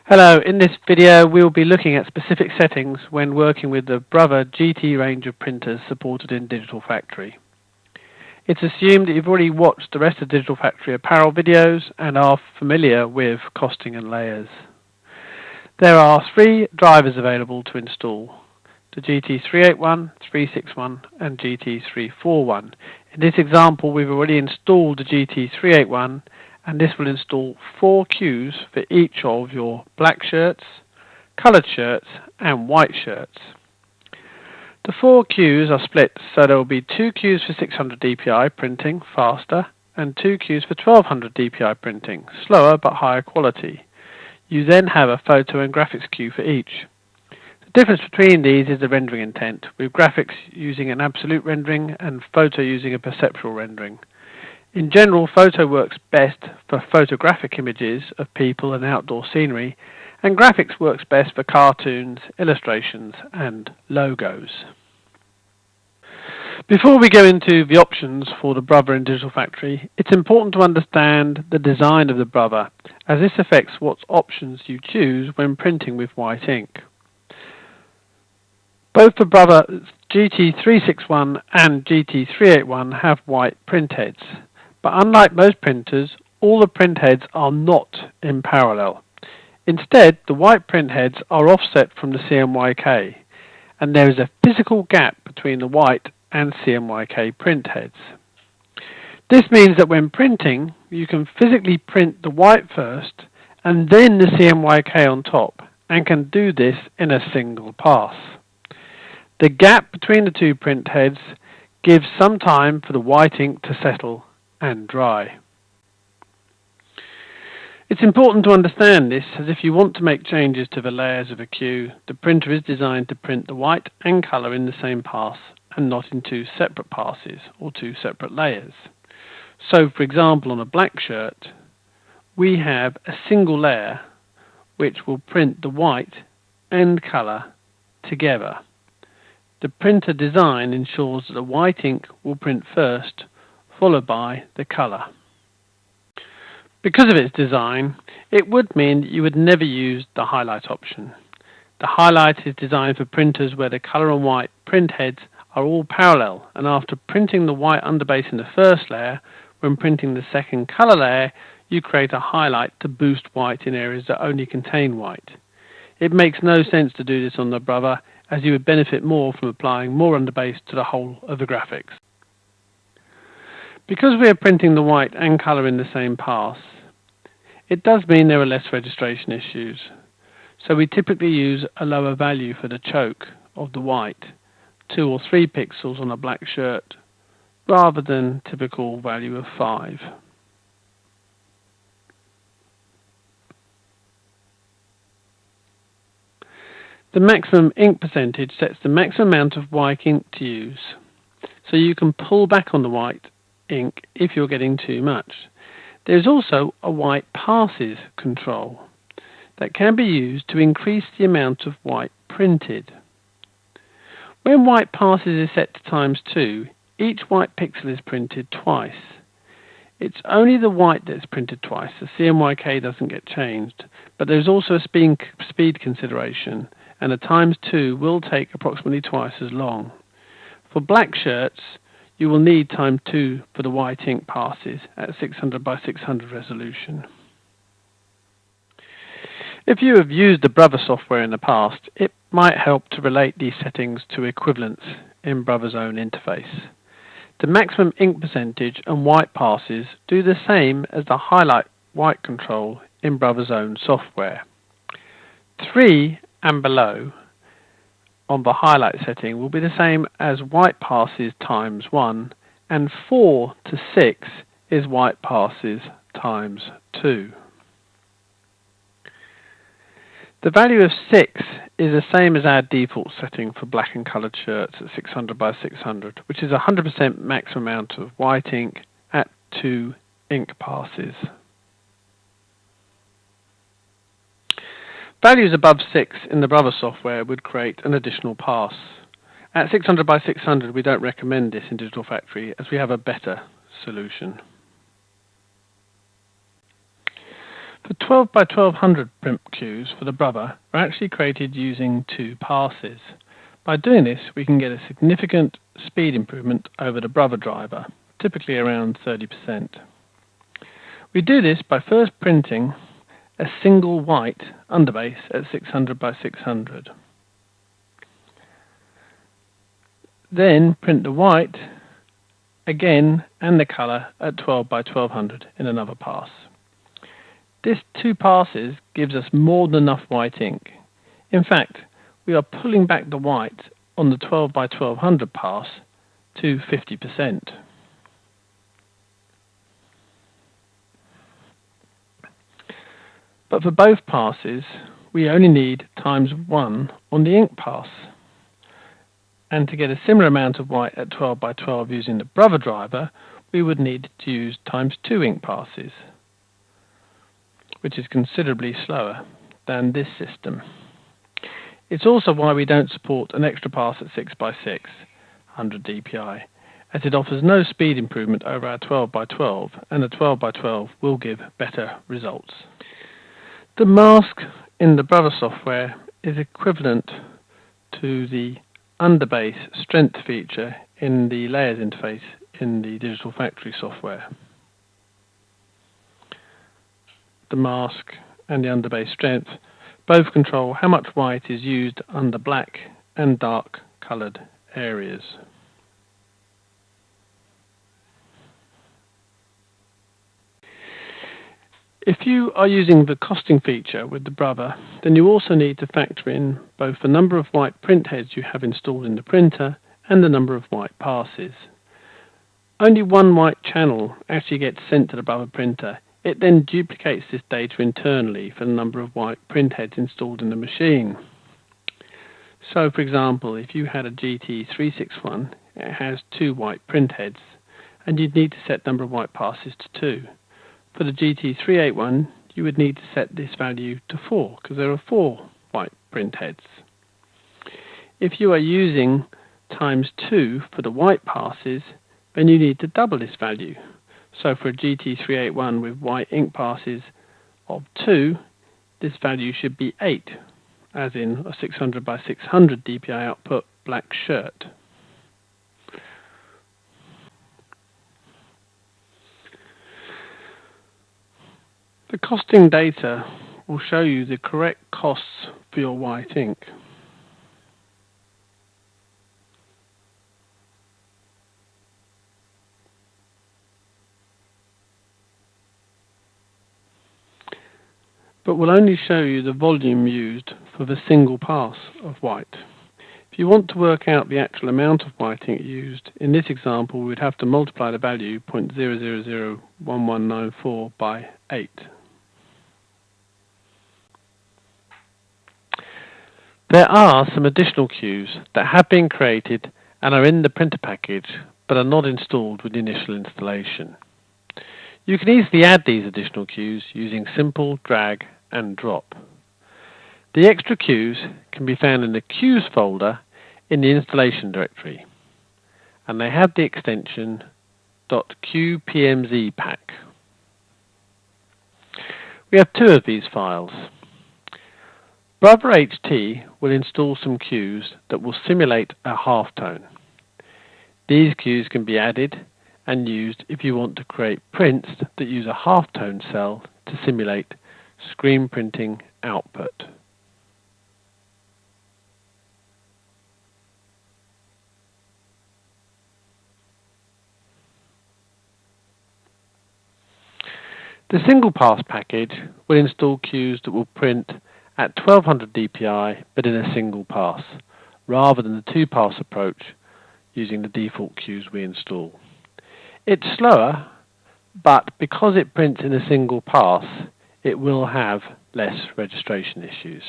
Hello, in this video we will be looking at specific settings when working with the Brother GT range of printers supported in Digital Factory. It's assumed that you've already watched the rest of Digital Factory Apparel videos and are familiar with costing and layers. There are 3 drivers available to install: the GT381, 361 and GT341. In this example we've already installed the GT381, and this will install 4 cues for each of your black shirts, coloured shirts and white shirts. The 4 cues are split, so there will be 2 cues for 600 dpi printing, faster, and 2 cues for 1200 dpi printing, slower but higher quality. You then have a photo and graphics cue for each. The difference between these is the rendering intent, with graphics using an absolute rendering and photo using a perceptual rendering. In general, photo works best for photographic images of people and outdoor scenery, and graphics works best for cartoons, illustrations and logos. Before we go into the options for the Brother in Digital Factory, it's important to understand the design of the Brother, as this affects what options you choose when printing with white ink. Both the Brother GT361 and GT381 have white printheads, but unlike most printers, all the printheads are not in parallel. Instead, the white printheads are offset from the CMYK, and there is a physical gap between the white and CMYK printheads. This means that when printing, you can physically print the white first and then the CMYK on top, and can do this in a single pass. The gap between the 2 printheads gives some time for the white ink to settle and dry. It's important to understand this, as if you want to make changes to the layers of a cue, the printer is designed to print the white and colour in the same pass and not in 2 separate passes or 2 separate layers. So, for example, on a black shirt, we have a single layer which will print the white and colour together. The printer design ensures that the white ink will print first, followed by the colour. Because of its design, it would mean that you would never use the highlight option. The highlight is designed for printers where the colour and white printheads are all parallel, and after printing the white underbase in the first layer, when printing the second colour layer, you create a highlight to boost white in areas that only contain white. It makes no sense to do this on the Brother, as you would benefit more from applying more underbase to the whole of the graphics. Because we are printing the white and colour in the same pass, it does mean there are less registration issues. So we typically use a lower value for the choke of the white, 2 or 3 pixels on a black shirt, rather than typical value of 5. The maximum ink percentage sets the maximum amount of white ink to use, so you can pull back on the white ink if you're getting too much. There is also a white passes control that can be used to increase the amount of white printed. When white passes is set to ×2, each white pixel is printed twice. It's only the white that's printed twice. The CMYK doesn't get changed, but there's also a speed consideration, and a ×2 will take approximately twice as long. For black shirts, you will need ×2 for the white ink passes at 600 by 600 resolution. If you have used the Brother software in the past, it might help to relate these settings to equivalents in Brother's own interface. The maximum ink percentage and white passes do the same as the highlight white control in Brother's own software. 3 and below on the highlight setting will be the same as white passes ×1, and 4 to 6 is white passes ×2. The value of 6 is the same as our default setting for black and coloured shirts at 600 by 600, which is 100% maximum amount of white ink at 2 ink passes. Values above 6 in the Brother software would create an additional pass. At 600 by 600 we don't recommend this in Digital Factory, as we have a better solution. The 12 by 1200 print queues for the Brother are actually created using 2 passes. By doing this, we can get a significant speed improvement over the Brother driver, typically around 30%. We do this by first printing a single white underbase at 600 by 600. Then print the white again and the colour at 12 by 1200 in another pass. This 2 passes gives us more than enough white ink. In fact, we are pulling back the white on the 12 by 1200 pass to 50%. But for both passes, we only need ×1 on the ink pass. And to get a similar amount of white at 12 by 12 using the Brother driver, we would need to use ×2 ink passes, which is considerably slower than this system. It's also why we don't support an extra pass at 6 by 6, 100 dpi, as it offers no speed improvement over our 12 by 12, and the 12 by 12 will give better results. The mask in the Brother software is equivalent to the underbase strength feature in the layers interface in the Digital Factory software. The mask and the underbase strength both control how much white is used under black and dark coloured areas. If you are using the costing feature with the Brother, then you also need to factor in both the number of white print heads you have installed in the printer and the number of white passes. Only one white channel actually gets sent to the Brother printer. It then duplicates this data internally for the number of white print heads installed in the machine. So, for example, if you had a GT361, it has 2 white print heads, and you'd need to set number of white passes to 2. For the GT381, you would need to set this value to 4, because there are 4 white print heads. If you are using ×2 for the white passes, then you need to double this value. So for a GT381 with white ink passes of 2, this value should be 8, as in a 600 by 600 dpi output black shirt. The costing data will show you the correct costs for your white ink. But will only show you the volume used for the single pass of white. If you want to work out the actual amount of white ink used, in this example we would have to multiply the value 0.0001194 by 8. There are some additional queues that have been created and are in the printer package but are not installed with the initial installation. You can easily add these additional queues using simple drag and drop. The extra queues can be found in the Queues folder in the installation directory, and they have the extension .qpmzpack. We have 2 of these files. Brother HT will install some queues that will simulate a halftone. These queues can be added and used if you want to create prints that use a halftone cell to simulate screen printing output. The single pass package will install queues that will print at 1200 dpi but in a single pass, rather than the 2-pass approach using the default queues we install. It's slower, but because it prints in a single pass, it will have less registration issues.